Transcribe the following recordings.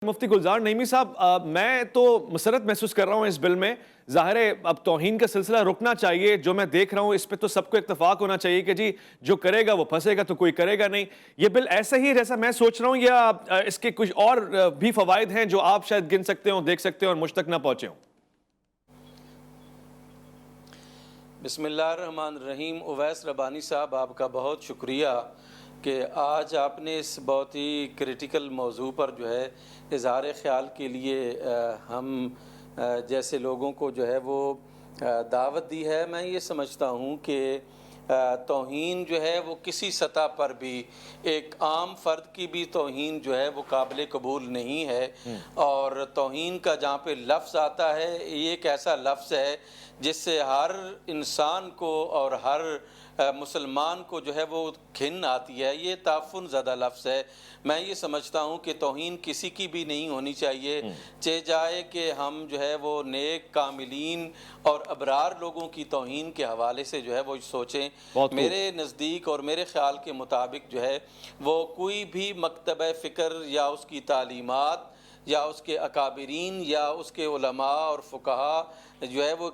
مفتی گلزار نعیمی صاحب، میں تو مسرت محسوس کر رہا ہوں اس بل میں. ظاہر ہے اب توہین کا سلسلہ رکنا چاہیے. جو میں دیکھ رہا ہوں اس پہ تو سب کو اتفاق ہونا چاہیے کہ جی جو کرے گا وہ پھنسے گا، تو کوئی کرے گا نہیں. یہ بل ایسا ہی جیسا میں سوچ رہا ہوں، یا اس کے کچھ اور بھی فوائد ہیں جو آپ شاید گن سکتے ہوں، دیکھ سکتے ہوں اور مجھ تک نہ پہنچے ہوں؟ بسم اللہ الرحمن الرحیم. اویس ربانی صاحب، آپ کا بہت شکریہ کہ آج آپ نے اس بہت ہی کریٹیکل موضوع پر جو ہے اظہار خیال کے لیے ہم جیسے لوگوں کو جو ہے وہ دعوت دی ہے. میں یہ سمجھتا ہوں کہ توہین جو ہے وہ کسی سطح پر بھی ایک عام فرد کی بھی توہین جو ہے وہ قابل قبول نہیں ہے. اور توہین کا جہاں پہ لفظ آتا ہے، یہ ایک ایسا لفظ ہے جس سے ہر انسان کو اور ہر مسلمان کو جو ہے وہ گھن آتی ہے. یہ تعفن زدہ لفظ ہے. میں یہ سمجھتا ہوں کہ توہین کسی کی بھی نہیں ہونی چاہیے، چاہے جائے کہ ہم جو ہے وہ نیک کاملین اور ابرار لوگوں کی توہین کے حوالے سے جو ہے وہ سوچیں. میرے نزدیک اور میرے خیال کے مطابق جو ہے وہ کوئی بھی مکتبہ فکر یا اس کی تعلیمات یا اس کے اکابرین یا اس کے علماء اور فقہا جو ہے وہ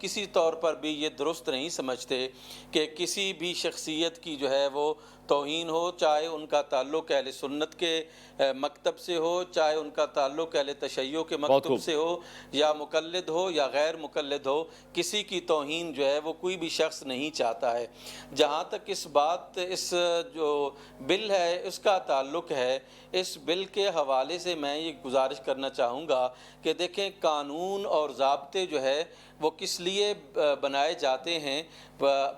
کسی طور پر بھی یہ درست نہیں سمجھتے کہ کسی بھی شخصیت کی جو ہے وہ توہین ہو، چاہے ان کا تعلق اہل سنت کے مکتب سے ہو، چاہے ان کا تعلق اہل تشیع کے مکتب سے ہو، یا مقلد ہو یا غیر مقلد ہو. کسی کی توہین جو ہے وہ کوئی بھی شخص نہیں چاہتا ہے. جہاں تک اس جو بل ہے اس کا تعلق ہے، اس بل کے حوالے سے میں یہ گزارش کرنا چاہوں گا کہ دیکھیں، قانون اور ضابطے جو ہے وہ کس لیے بنائے جاتے ہیں؟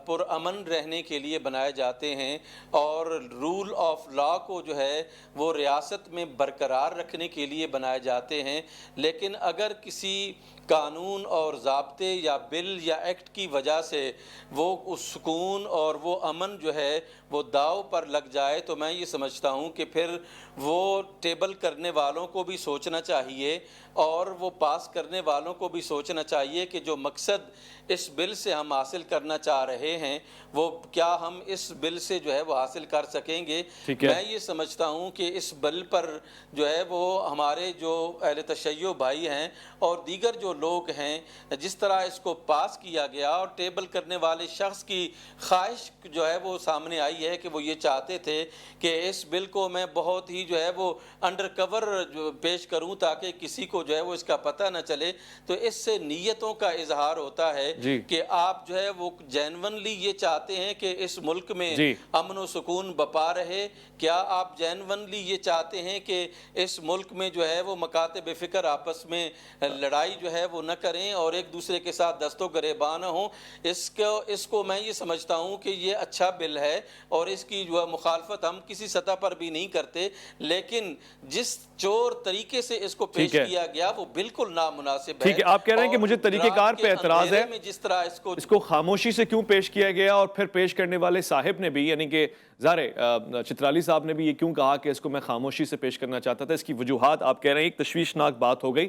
پرامن رہنے کے لیے بنائے جاتے ہیں، اور رول آف لا کو جو ہے وہ ریاست میں برقرار رکھنے کے لیے بنائے جاتے ہیں. لیکن اگر کسی قانون اور ضابطے یا بل یا ایکٹ کی وجہ سے وہ سکون اور وہ امن جو ہے وہ داؤ پر لگ جائے، تو میں یہ سمجھتا ہوں کہ پھر وہ ٹیبل کرنے والوں کو بھی سوچنا چاہیے اور وہ پاس کرنے والوں کو بھی سوچنا چاہیے کہ جو مقصد اس بل سے ہم حاصل کرنا چاہ رہے ہیں وہ کیا ہم اس بل سے جو ہے وہ حاصل کر سکیں گے. میں یہ سمجھتا ہوں کہ اس بل پر جو ہے وہ ہمارے جو اہل تشیع بھائی ہیں اور دیگر جو لوگ ہیں، جس طرح اس کو پاس کیا گیا اور ٹیبل کرنے والے شخص کی خواہش جو ہے وہ سامنے آئی ہے کہ وہ یہ چاہتے تھے کہ اس بل کو میں بہت ہی جو ہے وہ انڈر کور پیش کروں تاکہ کسی کو جو ہے وہ اس کا پتہ نہ چلے. تو اس سے نیتوں کا اظہار ہوتا ہے کہ آپ جو ہے وہ جینونلی یہ چاہتے ہیں کہ اس ملک میں امن و سکون بپا رہے. کیا آپ جینونلی یہ چاہتے ہیں کہ اس ملک میں جو ہے وہ مکاتب فکر آپس میں لڑائی جو ہے وہ نہ کریں اور ایک دوسرے کے ساتھ دست و گریباں نہ ہوں؟ اس کو میں یہ سمجھتا ہوں کہ یہ اچھا بل ہے اور اس کی جو مخالفت ہم کسی سطح پر بھی نہیں کرتے. لیکن جس چور طریقے سے اس کو پیش کیا گیا وہ بالکل نامناسب ہے. ٹھیک ہے، آپ کہہ رہے ہیں کہ مجھے طریقہ کار پہ اعتراض ہے، جس طرح اس کو خاموشی سے کیوں پیش کیا گیا، اور پھر پیش کرنے والے صاحب نے بھی، یعنی کہ ظاہر چترالی صاحب نے بھی یہ کیوں کہا کہ اس کو میں خاموشی سے پیش کرنا چاہتا تھا؟ اس کی وجوہات آپ کہہ رہے ہیں ایک تشویشناک بات ہو گئی.